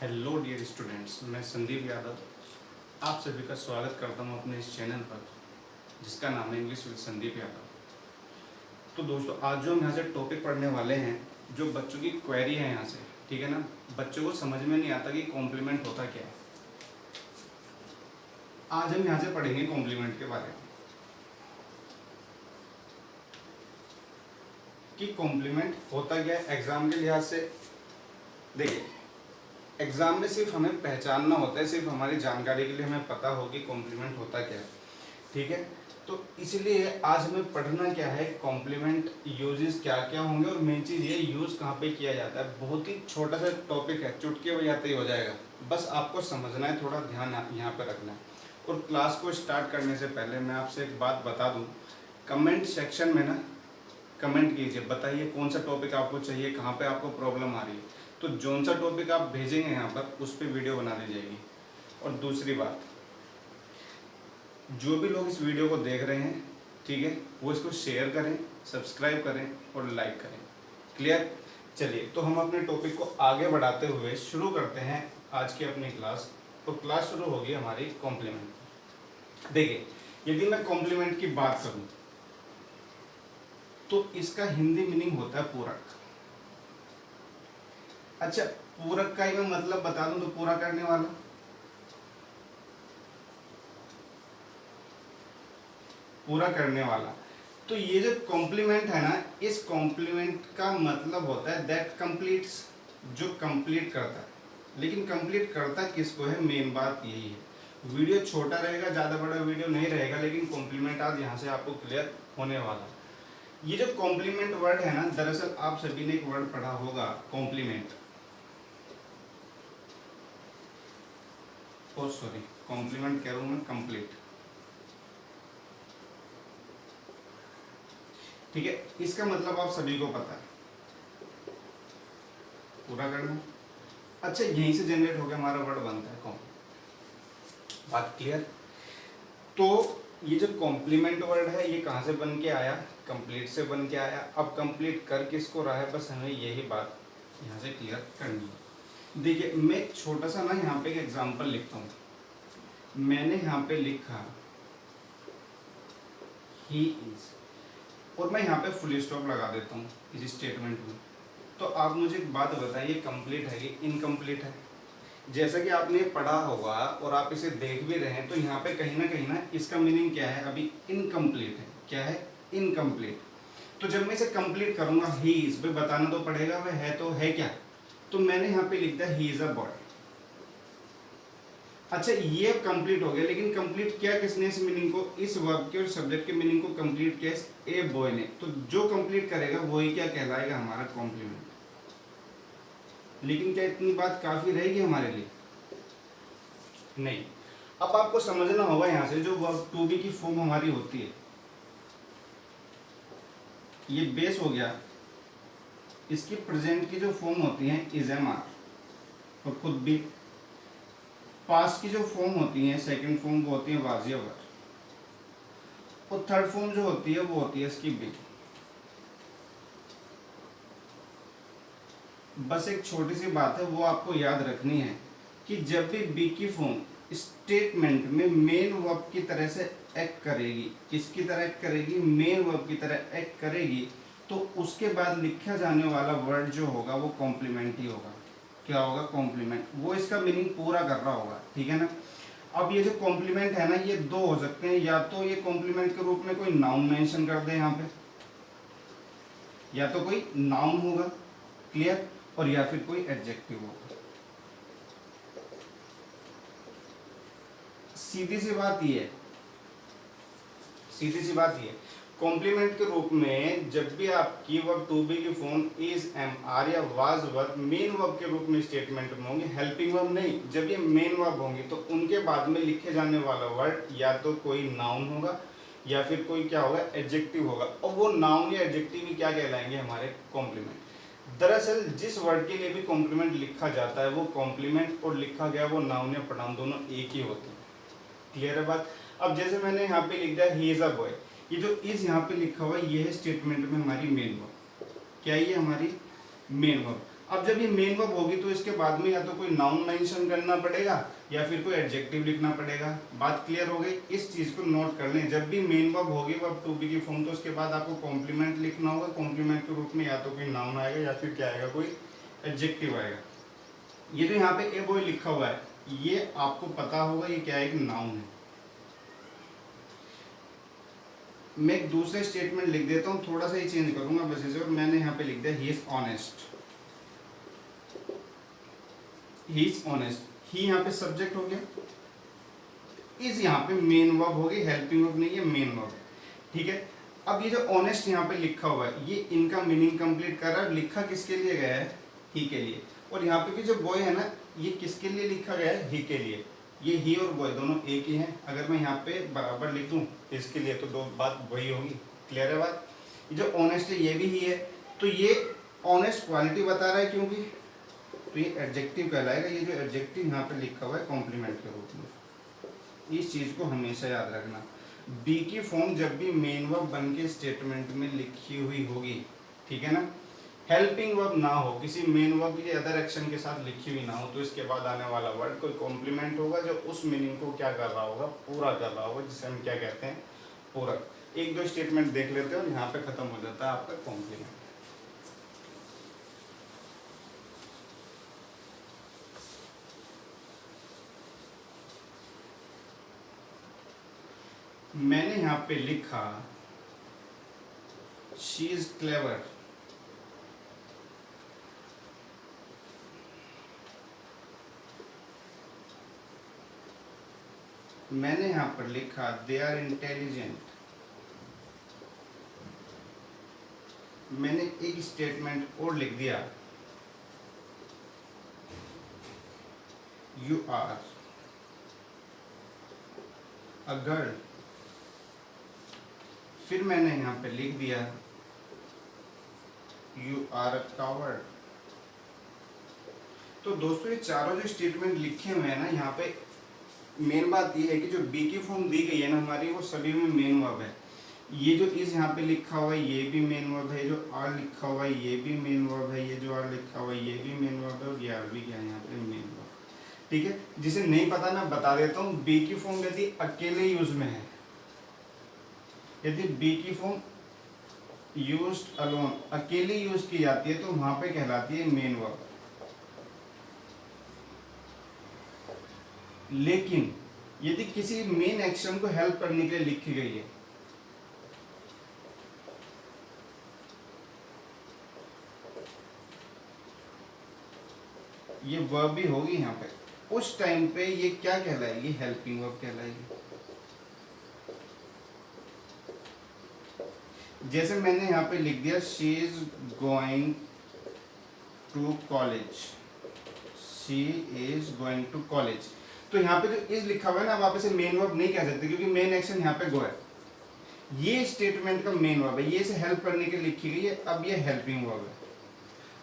Hello dear students, मैं संदीप यादव आप सभी का स्वागत करता हूं अपने इस चैनल पर जिसका नाम है इंग्लिश विद संदीप यादव। तो दोस्तों, आज जो हम यहाँ से टॉपिक पढ़ने वाले हैं, जो बच्चों की क्वेरी है यहाँ से, ठीक है ना। बच्चों को समझ में नहीं आता कि कॉम्प्लीमेंट होता क्या है। आज हम यहाँ से पढ़ेंगे कॉम्प्लीमेंट के बारे में कि कॉम्प्लीमेंट होता क्या है एग्जाम के लिहाज से। देखिए, एग्जाम में सिर्फ हमें पहचानना होता है, सिर्फ हमारी जानकारी के लिए हमें पता हो कि कॉम्प्लीमेंट होता क्या है, ठीक है। तो इसलिए आज हमें पढ़ना क्या है, कॉम्प्लीमेंट यूजेस क्या क्या होंगे और मेन चीज़ ये यूज़ कहाँ पे किया जाता है। बहुत ही छोटा सा टॉपिक है, चुटकी बजाते ही हो जाएगा, बस आपको समझना है, थोड़ा ध्यान यहाँ पर रखना है। और क्लास को स्टार्ट करने से पहले मैं आपसे एक बात बता दूँ, कमेंट सेक्शन में ना कमेंट कीजिए, बताइए कौन सा टॉपिक आपको चाहिए, कहाँ पे आपको प्रॉब्लम आ रही है। तो जौन सा टॉपिक आप भेजेंगे यहाँ पर उस पर वीडियो बना दी जाएगी। और दूसरी बात, जो भी लोग इस वीडियो को देख रहे हैं, ठीक है, वो इसको शेयर करें, सब्सक्राइब करें और लाइक करें। क्लियर? चलिए, तो हम अपने टॉपिक को आगे बढ़ाते हुए शुरू करते हैं आज की अपनी क्लास। तो क्लास शुरू होगी हमारी कॉम्प्लीमेंट। देखिए, यदि मैं कॉम्प्लीमेंट की बात करूँ तो इसका हिंदी मीनिंग होता है पूरक। अच्छा, पूरक का ही मैं मतलब बता दूं तो पूरा करने वाला, पूरा करने वाला। तो ये जो कॉम्प्लीमेंट है ना, इस कॉम्प्लीमेंट का मतलब होता है दैट कंप्लीट्स, जो कंप्लीट करता है। लेकिन कंप्लीट करता किसको है, मेन बात यही है। वीडियो छोटा रहेगा, ज़्यादा बड़ा वीडियो नहीं रहेगा, लेकिन कॉम्प्लीमेंट आज यहाँ से आपको क्लियर होने वाला। ये जो कॉम्प्लीमेंट वर्ड है ना, दरअसल आप सभी ने एक वर्ड पढ़ा होगा, कॉम्प्लीमेंट, ओ सॉरी, कॉम्प्लीमेंट कह रहा हूं मैं, कंप्लीट, ठीक है। इसका मतलब आप सभी को पता है, पूरा करना। अच्छा, यहीं से जनरेट हो गया हमारा वर्ड बनता है कॉम। बात क्लियर? तो ये जो कॉम्प्लीमेंट वर्ड है, ये कहाँ से बन के आया, कंप्लीट से बन के आया। अब कंप्लीट कर किसको रहा है, बस हमें यही बात यहाँ से क्लियर करनी है। देखिए, मैं एक छोटा सा ना यहाँ पे एक एग्जाम्पल लिखता हूँ। मैंने यहाँ पे लिखा ही इज, और मैं यहाँ पे फुल स्टॉप लगा देता हूँ इस स्टेटमेंट में। तो आप मुझे एक बात बताइए, कंप्लीट है ये इनकम्प्लीट है? जैसा कि आपने पढ़ा होगा और आप इसे देख भी रहे हैं, तो यहाँ पे कहीं ना इसका मीनिंग क्या है, अभी इनकम्प्लीट है। क्या है? इनकम्प्लीट। तो जब मैं इसे कंप्लीट करूंगा, ही इज, भाई बताना तो पड़ेगा वह है तो है क्या। तो मैंने यहाँ पे लिख दिया ही इज अ बॉय। अच्छा, ये कंप्लीट हो गया, लेकिन कंप्लीट किया किसने इस मीनिंग को, इस वर्ब के और सब्जेक्ट के मीनिंग को कंप्लीट किया ए बॉय ने। तो जो कंप्लीट करेगा वही क्या कहलाएगा, हमारा कॉम्प्लीमेंट। लेकिन क्या इतनी बात काफी रहेगी हमारे लिए? नहीं। अब आपको समझना होगा यहाँ से, जो वर्ब टू बी की फॉर्म हमारी होती है, ये बेस हो गया। इसकी प्रेजेंट की जो फॉर्म होती है इज एम आर, और खुद भी। पास्ट की जो फॉर्म होती है, सेकंड फॉर्म वो होती है वाज या वर, और थर्ड फॉर्म जो होती है वो होती है इसकी बी। बस एक छोटी सी बात है, वो आपको याद रखनी है कि जब भी बी की फॉर्म स्टेटमेंट में मेन वर्ब की तरह से एक्ट करेगी, किसकी तरह एक्ट करेगी, मेन वर्ब की तरह एक्ट करेगी, तो उसके बाद लिखा जाने वाला वर्ड जो होगा वो कॉम्प्लीमेंट ही होगा। क्या होगा? कॉम्प्लीमेंट। वो इसका मीनिंग पूरा कर रहा होगा, ठीक है ना। अब ये जो कॉम्प्लीमेंट है ना, ये दो हो सकते हैं, या तो ये कॉम्प्लीमेंट के रूप में कोई नाउन मेंशन कर दे यहाँ पे, या तो कोई नाउन होगा, क्लियर, और या फिर कोई एडजेक्टिव होगा। सीधी सी बात ये है, सीधी सी बात ये, कॉम्प्लीमेंट के रूप में जब भी आपकी वर्ब टू बी की फॉर्म इज, एम, आर या वाज वर्ब मेन वर्ब के रूप में स्टेटमेंट में होंगे, हेल्पिंग वर्ब नहीं, जब ये मेन वर्ब होंगी तो उनके बाद में लिखे जाने वाला वर्ड या तो कोई नाउन होगा या फिर कोई क्या होगा, एडजेक्टिव होगा। और वो नाउन या एडजेक्टिव ही क्या कहलाएंगे, हमारे कॉम्प्लीमेंट। दरअसल जिस वर्ड के लिए भी कॉम्प्लीमेंट लिखा जाता है, वो कॉम्प्लीमेंट और लिखा गया वो नाउन या प्रोनाउन दोनों एक ही होते हैं। क्लियर है बात? अब जैसे मैंने यहाँ पे लिख दिया ही इज अ बॉय, ये जो इज यहाँ पे लिखा हुआ है ये है स्टेटमेंट में हमारी मेन वर्ब। क्या ये हमारी मेन वर्ब। अब जब ये मेन वर्ब होगी तो इसके बाद में या तो कोई नाउन मेंशन करना पड़ेगा या फिर कोई एडजेक्टिव लिखना पड़ेगा। बात क्लियर हो गई? इस चीज को नोट कर लें, जब भी मेन वर्ब होगी वर्ब टू बी की फॉर्म, तो उसके बाद आपको कॉम्प्लीमेंट लिखना होगा। कॉम्प्लीमेंट के रूप में या तो कोई नाउन आएगा या फिर क्या आएगा, कोई एडजेक्टिव आएगा। ये जो यहाँ पे ए बॉय लिखा हुआ है, ये आपको पता होगा ये क्या है, एक नाउन है। मैं एक दूसरे स्टेटमेंट लिख देता हूँ, थोड़ा सा ही चेंज करूंगा बस इसे, और मैंने यहाँ पे लिख दिया he is honest. He is honest, he यहाँ पे सब्जेक्ट हो गया, इज यहाँ पे मेन वर्ब हो गई, हेल्पिंग वर्ब नहीं है, मेन वर्ब। ठीक है, अब ये जो ऑनेस्ट यहाँ पे लिखा हुआ है, ये इनका मीनिंग कंप्लीट कर रहा है। लिखा किसके लिए गया है? ही के लिए। और यहाँ पे भी जो बॉय है ना, ये किसके लिए लिखा गया है? ही के लिए। ये ही और बॉय दोनों एक ही हैं। अगर मैं यहाँ पे बराबर लिख दूँ इसके लिए तो दो बात वही होगी। क्लियर है बात? ये जो ऑनेस्ट है ये भी ही है, तो ये ऑनेस्ट क्वालिटी बता रहा है क्योंकि, तो ये एडजेक्टिव कहलाएगा। ये जो एडजेक्टिव यहाँ पे लिखा हुआ है कॉम्प्लीमेंट के रूप में, इस चीज को हमेशा याद रखना। बी की फॉर्म जब भी मेन वर्ब बन के स्टेटमेंट में लिखी हुई होगी, ठीक है ना, हेल्पिंग वर्ब ना हो, किसी मेन वर्ब या अदर एक्शन के साथ लिखी हुई ना हो, तो इसके बाद आने वाला वर्ड कोई कॉम्प्लीमेंट होगा जो उस मीनिंग को क्या कर रहा होगा, पूरा कर रहा होगा, जिसे हम क्या कहते हैं, पूरक। एक दो स्टेटमेंट देख लेते हैं और यहाँ पे खत्म हो जाता है आपका कॉम्प्लीमेंट। मैंने यहाँ पे लिखा शी इज क्लेवर। मैंने यहाँ पर लिखा दे आर इंटेलिजेंट। मैंने एक स्टेटमेंट और लिख दिया, यू आर अ गर्ल। फिर मैंने यहाँ पे लिख दिया यू आर अ कावर्ड। तो दोस्तों ये चारों जो स्टेटमेंट लिखे हुए हैं ना, यहाँ पे मेन बात ये है कि जो बी की फॉर्म दी गई है ना हमारी, वो सभी में मेन वर्ब है। ये जो इस यहाँ पे लिखा हुआ है ये भी मेन वर्ब है, जो आर लिखा हुआ है ये भी मेन वर्ब है, ये जो आर लिखा हुआ है ये भी मेन वर्ब है, और ये आर भी क्या है यहाँ पे मेन वर्ब। ठीक है, जिसे नहीं पता मैं बता देता हूँ। बी की फॉर्म यदि अकेले यूज में है, यदि बी की फॉर्म यूज्ड अलोन, अकेले यूज की जाती है, तो वहां पे कहलाती है मेन वर्ब। लेकिन यदि किसी मेन एक्शन को हेल्प करने के लिए लिखी गई है, ये वर्ब भी होगी यहाँ पे, उस टाइम पे ये क्या कहलाएगी, हेल्पिंग वर्ब कहलाएगी। जैसे मैंने यहाँ पे लिख दिया she is going to college, she is going to college. तो यहाँ पे जो इज लिखा हुआ है ना, आप इसे मेन वर्ब नहीं कह सकते क्योंकि मेन एक्शन यहाँ पे गो है। ये स्टेटमेंट का मेन वर्ब है, ये इसे हेल्प करने के लिए लिखी गई है, अब ये हेल्पिंग वर्ब है।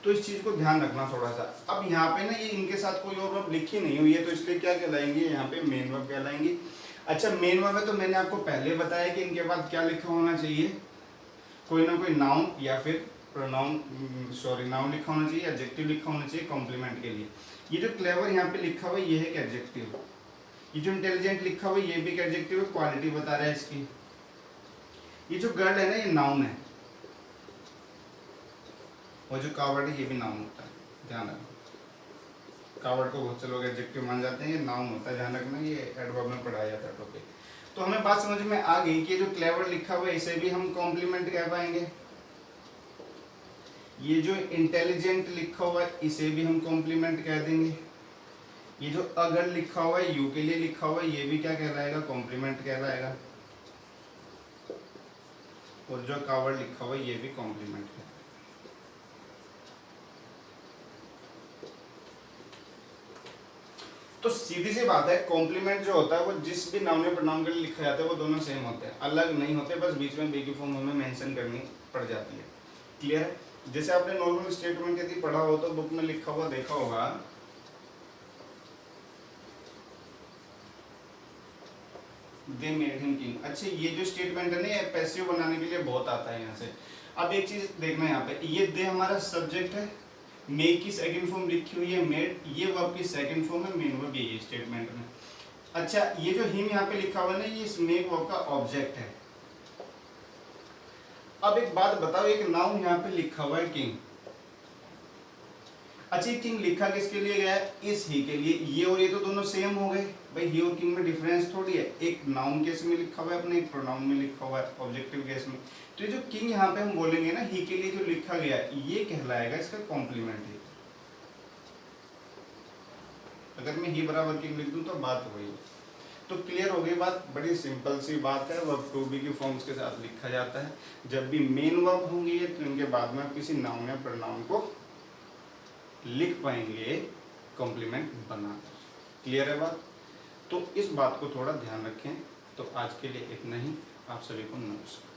तो इस चीज को ध्यान रखना थोड़ा सा। अब यहाँ पे ना ये इनके साथ कोई और वर्ब लिखी नहीं हुई है, तो इसलिए क्या कहलाएंगे, यहाँ पे मेन वर्ब कहलाएंगे। अच्छा मेन वर्ब है तो मैंने आपको पहले बताया कि इनके बाद क्या लिखा होना चाहिए, कोई ना कोई नाउन या फिर प्रोनाउन, नाउन लिखा होना चाहिए, एडजेक्टिव लिखा होना चाहिए कॉम्प्लीमेंट के लिए। ये जो क्लेवर यहाँ पे लिखा हुआ है ये है एडजेक्टिव। ये जो इंटेलिजेंट लिखा हुआ है ये भी एडजेक्टिव है, क्वालिटी बता रहा है इसकी। ये जो गर्ल है ना ये नाउन है, और जो कावर्ड है ये भी नाउन होता है, ध्यान रखना। कावर्ड को बहुत से लोग एडजेक्टिव मान जाते हैं, ये नाउन होता है, ध्यान रखना, ये एडवर्ब में पढ़ाया जाता है टॉपिक। तो हमें बात समझ में आ गई कि जो क्लेवर लिखा हुआ है इसे भी हम कॉम्प्लीमेंट कह पाएंगे। ये जो इंटेलिजेंट लिखा हुआ है इसे भी हम कॉम्प्लीमेंट कह देंगे। ये जो अगर लिखा हुआ है यू के लिए लिखा हुआ है ये भी क्या कहलाएगा, कॉम्प्लीमेंट कहलाएगा। और जो कावर्ड लिखा हुआ है ये भी कॉम्प्लीमेंट है। तो सीधी सी बात है, कॉम्प्लीमेंट जो होता है वो जिस भी नाउन या प्रोनाउन के लिए लिखा जाता है वो दोनों सेम होते हैं, अलग नहीं होते, बस बीच में बी की फॉर्म हमें मेंशन करनी पड़ जाती है। क्लियर है? जैसे आपने नॉर्मल स्टेटमेंट यदि पढ़ा हो तो बुक में लिखा हुआ देखा होगा, दे मेड हिम किंग। अच्छा ये जो स्टेटमेंट है ना ये पैसिव बनाने के लिए बहुत आता है यहाँ से। अब एक चीज देखना यहाँ पे, ये दे हमारा सब्जेक्ट है, मेक की सेकंड फॉर्म लिखी हुई है मेड, ये वर्ब की सेकंड फॉर्म है मेन वर्ब, ये स्टेटमेंट में। अच्छा ये जो हिम यहाँ पे लिखा हुआ है ना, ये इस मेक वर्ब का ऑब्जेक्ट है। अब एक बात बताओ, एक नाउन यहाँ पे लिखा हुआ है किंग। अच्छा किंग लिखा किसके लिए गया है? इस ही के लिए। ये और ये तो दोनों सेम हो गए भाई, ही और किंग में डिफरेंस थोड़ी है। एक नाउन केस में लिखा हुआ है अपने, एक प्रोनाउन में लिखा हुआ है ऑब्जेक्टिव केस में। तो ये जो किंग यहाँ पे हम बोलेंगे ना, ही के लिए जो लिखा गया है, ये कहलाएगा इसका कॉम्प्लीमेंट ही। अगर मैं ही बराबर किंग लिख दूं तो बात वही। तो क्लियर हो गई बात, बड़ी सिंपल सी बात है। वर्ब टू बी की फॉर्म्स के साथ लिखा जाता है। जब भी मेन वर्ब होंगी तो इनके बाद में आप किसी नाउन या प्रोनाउन को लिख पाएंगे कॉम्प्लीमेंट बनाकर। क्लियर है बात? तो इस बात को थोड़ा ध्यान रखें। तो आज के लिए इतना ही। आप सभी को नमस्कार।